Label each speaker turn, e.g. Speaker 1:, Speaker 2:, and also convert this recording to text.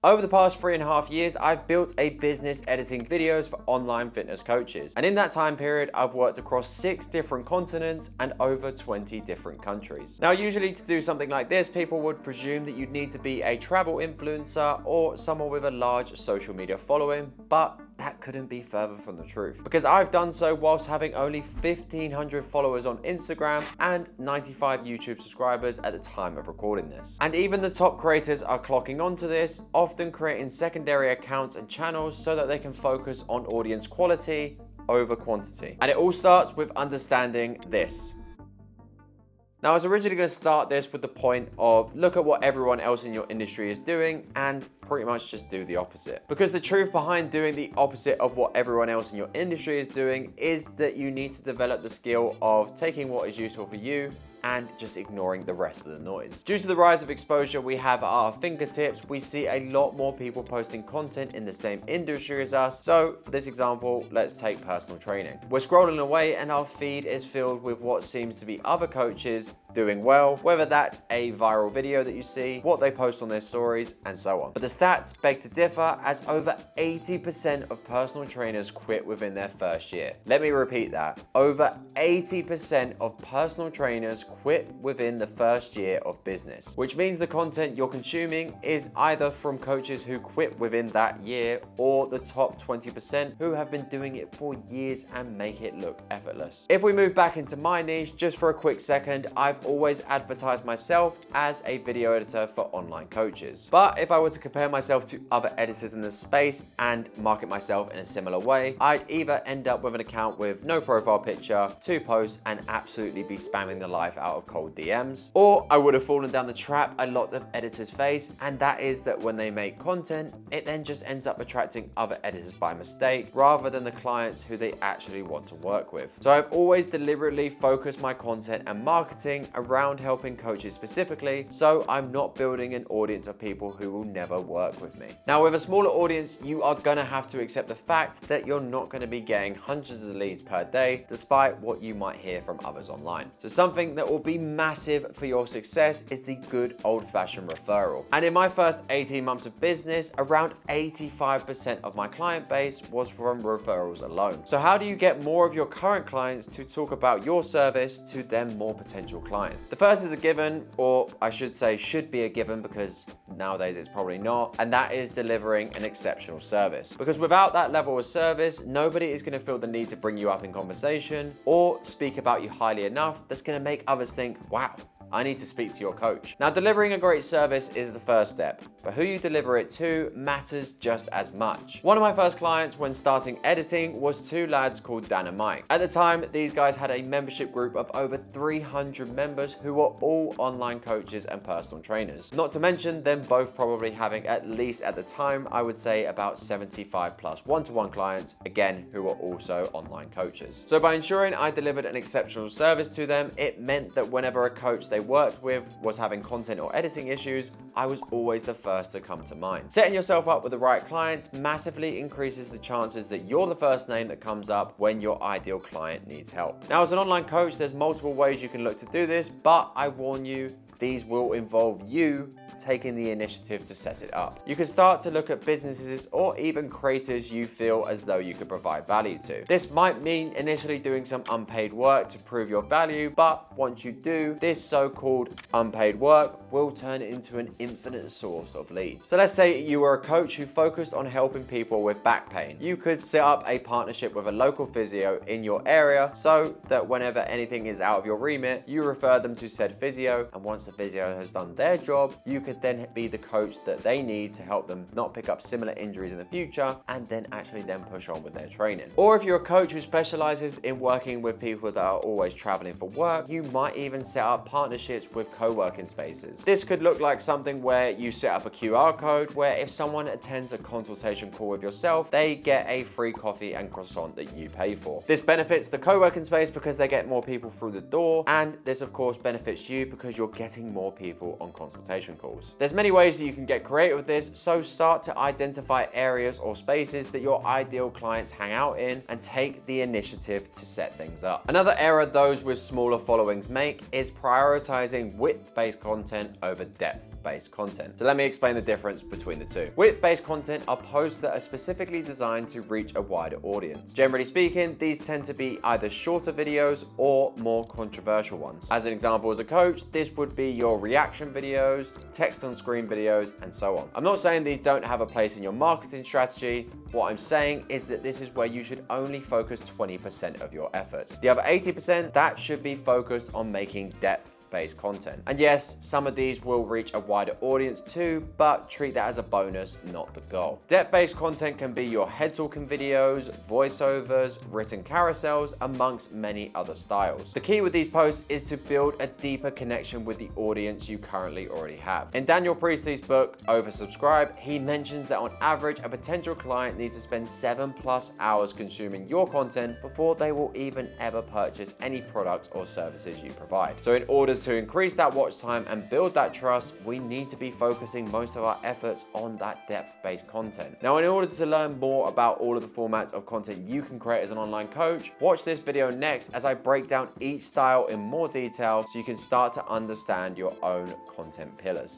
Speaker 1: Over the past 3.5 years, I've built a business editing videos for online fitness coaches. And in that time period, I've worked across 6 different continents and over 20 different countries. Now, usually to do something like this, people would presume that you'd need to be a travel influencer or someone with a large social media following, but that couldn't be further from the truth, because I've done so whilst having only 1,500 followers on Instagram and 95 YouTube subscribers at the time of recording this. And even the top creators are clocking onto this, often creating secondary accounts and channels so that they can focus on audience quality over quantity. And it all starts with understanding this. Now, I was originally going to start this with the point of look at what everyone else in your industry is doing and pretty much just do the opposite. Because the truth behind doing the opposite of what everyone else in your industry is doing is that you need to develop the skill of taking what is useful for you and just ignoring the rest of the noise. Due to the rise of exposure we have at our fingertips, we see a lot more people posting content in the same industry as us. So for this example, let's take personal training. We're scrolling away and our feed is filled with what seems to be other coaches doing well, whether that's a viral video that you see, what they post on their stories, and so on. But the stats beg to differ, as over 80% of personal trainers quit within their first year. Let me repeat that. Over 80% of personal trainers quit within the first year of business, which means the content you're consuming is either from coaches who quit within that year or the top 20% who have been doing it for years and make it look effortless. If we move back into my niche just for a quick second, I've always advertised myself as a video editor for online coaches. But if I were to compare myself to other editors in the space and market myself in a similar way, I'd either end up with an account with no profile picture, 2 posts, and absolutely be spamming the life out of cold DMs, or I would have fallen down the trap a lot of editors face, and that is that when they make content, it then just ends up attracting other editors by mistake rather than the clients who they actually want to work with. So I've always deliberately focused my content and marketing around helping coaches specifically, so I'm not building an audience of people who will never work with me. Now, with a smaller audience, you are gonna have to accept the fact that you're not gonna be getting hundreds of leads per day, despite what you might hear from others online. So something that will be massive for your success is the good old-fashioned referral. And in my first 18 months of business, around 85% of my client base was from referrals alone. So how do you get more of your current clients to talk about your service to them more potential clients? The first is a given, or I should say should be a given, because nowadays it's probably not, and that is delivering an exceptional service. Because without that level of service, nobody is going to feel the need to bring you up in conversation or speak about you highly enough that's going to make others think, wow, I need to speak to your coach. Now, delivering a great service is the first step, but who you deliver it to matters just as much. One of my first clients when starting editing was 2 lads called Dan and Mike. At the time, these guys had a membership group of over 300 members who were all online coaches and personal trainers. Not to mention them both probably having at least at the time, I would say about 75 plus one-to-one clients, again, who were also online coaches. So by ensuring I delivered an exceptional service to them, it meant that whenever a coach they worked with was having content or editing issues, I was always the first to come to mind. Setting yourself up with the right clients massively increases the chances that you're the first name that comes up when your ideal client needs help. Now, as an online coach, there's multiple ways you can look to do this, but I warn you, these will involve you taking the initiative to set it up. You can start to look at businesses or even creators you feel as though you could provide value to. This might mean initially doing some unpaid work to prove your value, but once you do, this so-called unpaid work will turn into an infinite source of leads. So let's say you were a coach who focused on helping people with back pain. You could set up a partnership with a local physio in your area so that whenever anything is out of your remit, you refer them to said physio, and once the physio has done their job, you could then be the coach that they need to help them not pick up similar injuries in the future, and then actually then push on with their training. Or if you're a coach who specializes in working with people that are always traveling for work, you might even set up partnerships with co-working spaces. This could look like something where you set up a QR code where if someone attends a consultation call with yourself, they get a free coffee and croissant that you pay for. This benefits the co-working space because they get more people through the door, and this of course benefits you because you're getting more people on consultation calls. There's many ways that you can get creative with this, so start to identify areas or spaces that your ideal clients hang out in and take the initiative to set things up. Another error those with smaller followings make is prioritizing width-based content over depth. width-based content. So let me explain the difference between the two. Width-based content are posts that are specifically designed to reach a wider audience. Generally speaking, these tend to be either shorter videos or more controversial ones. As an example, as a coach, this would be your reaction videos, text on screen videos, and so on. I'm not saying these don't have a place in your marketing strategy. What I'm saying is that this is where you should only focus 20% of your efforts. The other 80%, that should be focused on making depth-based content. And yes, some of these will reach a wider audience too, but treat that as a bonus, not the goal. Depth-based content can be your head talking videos, voiceovers, written carousels, amongst many other styles. The key with these posts is to build a deeper connection with the audience you currently already have. In Daniel Priestley's book, Oversubscribe, he mentions that on average, a potential client needs to spend 7+ hours consuming your content before they will even ever purchase any products or services you provide. So in order to increase that watch time and build that trust, we need to be focusing most of our efforts on that depth-based content. Now, in order to learn more about all of the formats of content you can create as an online coach, watch this video next as I break down each style in more detail so you can start to understand your own content pillars.